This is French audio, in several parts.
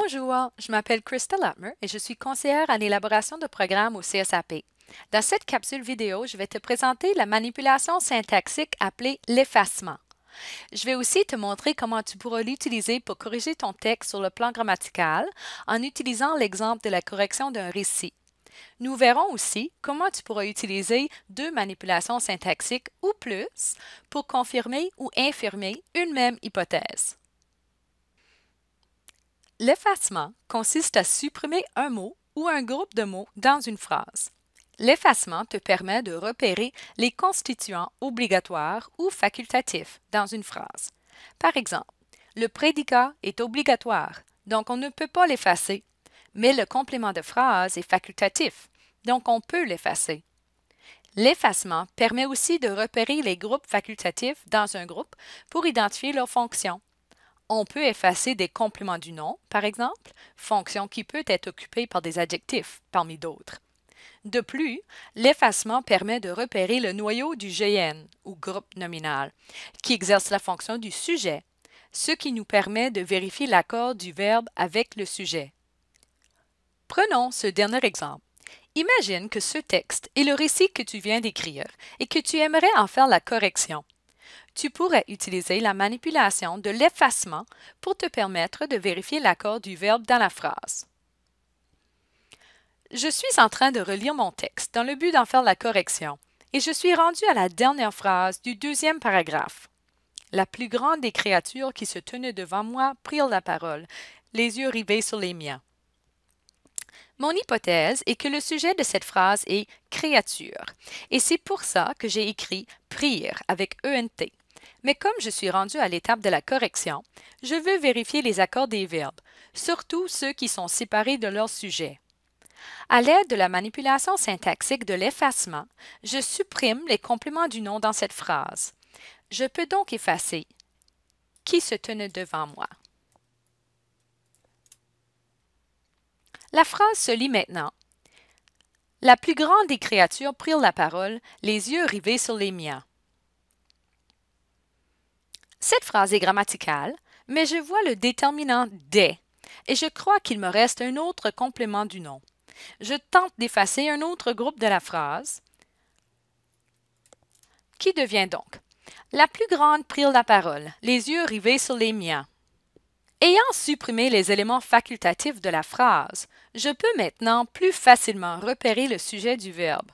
Bonjour, je m'appelle Krista Lutmer et je suis conseillère en élaboration de programmes au CSAP. Dans cette capsule vidéo, je vais te présenter la manipulation syntaxique appelée l'effacement. Je vais aussi te montrer comment tu pourras l'utiliser pour corriger ton texte sur le plan grammatical en utilisant l'exemple de la correction d'un récit. Nous verrons aussi comment tu pourras utiliser deux manipulations syntaxiques ou plus pour confirmer ou infirmer une même hypothèse. L'effacement consiste à supprimer un mot ou un groupe de mots dans une phrase. L'effacement te permet de repérer les constituants obligatoires ou facultatifs dans une phrase. Par exemple, le prédicat est obligatoire, donc on ne peut pas l'effacer, mais le complément de phrase est facultatif, donc on peut l'effacer. L'effacement permet aussi de repérer les groupes facultatifs dans un groupe pour identifier leurs fonctions. On peut effacer des compléments du nom, par exemple, fonction qui peut être occupée par des adjectifs, parmi d'autres. De plus, l'effacement permet de repérer le noyau du GN, ou groupe nominal, qui exerce la fonction du sujet, ce qui nous permet de vérifier l'accord du verbe avec le sujet. Prenons ce dernier exemple. Imagine que ce texte est le récit que tu viens d'écrire et que tu aimerais en faire la correction. Tu pourrais utiliser la manipulation de l'effacement pour te permettre de vérifier l'accord du verbe dans la phrase. Je suis en train de relire mon texte dans le but d'en faire la correction et je suis rendu à la dernière phrase du deuxième paragraphe. La plus grande des créatures qui se tenaient devant moi prirent la parole, les yeux rivés sur les miens. Mon hypothèse est que le sujet de cette phrase est « créature » et c'est pour ça que j'ai écrit « prirent » avec ENT. Mais comme je suis rendu à l'étape de la correction, je veux vérifier les accords des verbes, surtout ceux qui sont séparés de leur sujet. À l'aide de la manipulation syntaxique de l'effacement, je supprime les compléments du nom dans cette phrase. Je peux donc effacer « qui se tenait devant moi ». La phrase se lit maintenant. La plus grande des créatures prirent la parole, les yeux rivés sur les miens. Cette phrase est grammaticale, mais je vois le déterminant « des » et je crois qu'il me reste un autre complément du nom. Je tente d'effacer un autre groupe de la phrase, qui devient donc « La plus grande prirent la parole, les yeux rivés sur les miens ». Ayant supprimé les éléments facultatifs de la phrase, je peux maintenant plus facilement repérer le sujet du verbe.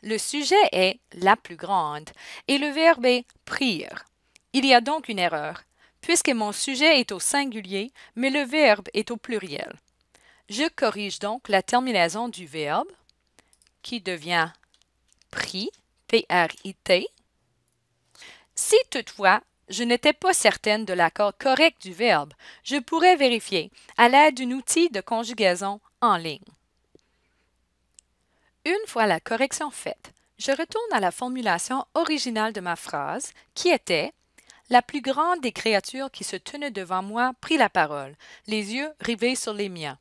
Le sujet est « la plus grande » et le verbe est « prir ». Il y a donc une erreur, puisque mon sujet est au singulier, mais le verbe est au pluriel. Je corrige donc la terminaison du verbe, qui devient pris, P-R-I-T. Si toutefois, je n'étais pas certaine de l'accord correct du verbe, je pourrais vérifier à l'aide d'un outil de conjugaison en ligne. Une fois la correction faite, je retourne à la formulation originale de ma phrase, qui était « La plus grande des créatures qui se tenaient devant moi prit la parole, les yeux rivés sur les miens. »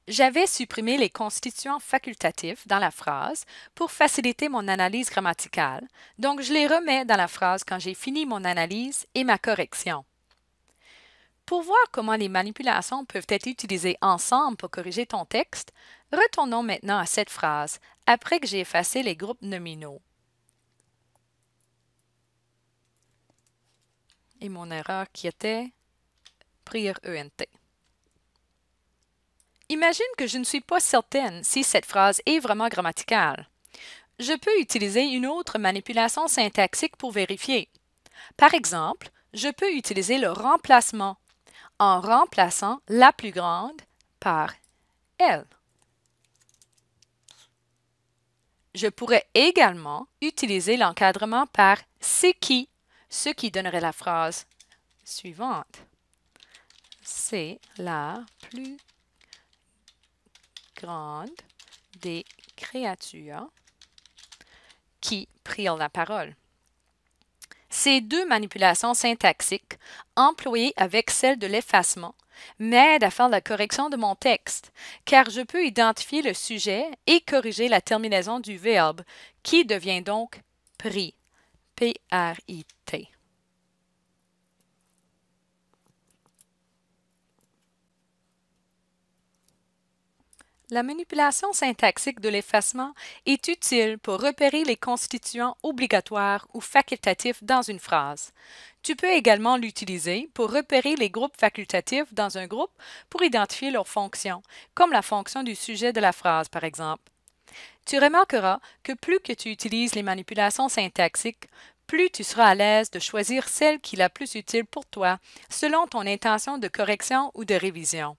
J'avais supprimé les constituants facultatifs dans la phrase pour faciliter mon analyse grammaticale, donc je les remets dans la phrase quand j'ai fini mon analyse et ma correction. Pour voir comment les manipulations peuvent être utilisées ensemble pour corriger ton texte, retournons maintenant à cette phrase après que j'ai effacé les groupes nominaux. Et mon erreur qui était « prir ENT ». Imagine que je ne suis pas certaine si cette phrase est vraiment grammaticale. Je peux utiliser une autre manipulation syntaxique pour vérifier. Par exemple, je peux utiliser le remplacement en remplaçant « la plus grande » par « elle ». Je pourrais également utiliser l'encadrement par « c'est qui », ce qui donnerait la phrase suivante. C'est la plus grande des créatures qui prirent la parole. Ces deux manipulations syntaxiques, employées avec celle de l'effacement, m'aident à faire la correction de mon texte, car je peux identifier le sujet et corriger la terminaison du verbe, qui devient donc pris, P-R-I-T. La manipulation syntaxique de l'effacement est utile pour repérer les constituants obligatoires ou facultatifs dans une phrase. Tu peux également l'utiliser pour repérer les groupes facultatifs dans un groupe pour identifier leurs fonctions, comme la fonction du sujet de la phrase, par exemple. Tu remarqueras que plus que tu utilises les manipulations syntaxiques, plus tu seras à l'aise de choisir celle qui est la plus utile pour toi, selon ton intention de correction ou de révision.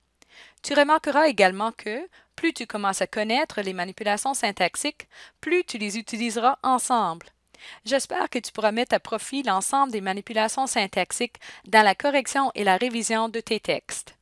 Tu remarqueras également que, plus tu commences à connaître les manipulations syntaxiques, plus tu les utiliseras ensemble. J'espère que tu pourras mettre à profit l'ensemble des manipulations syntaxiques dans la correction et la révision de tes textes.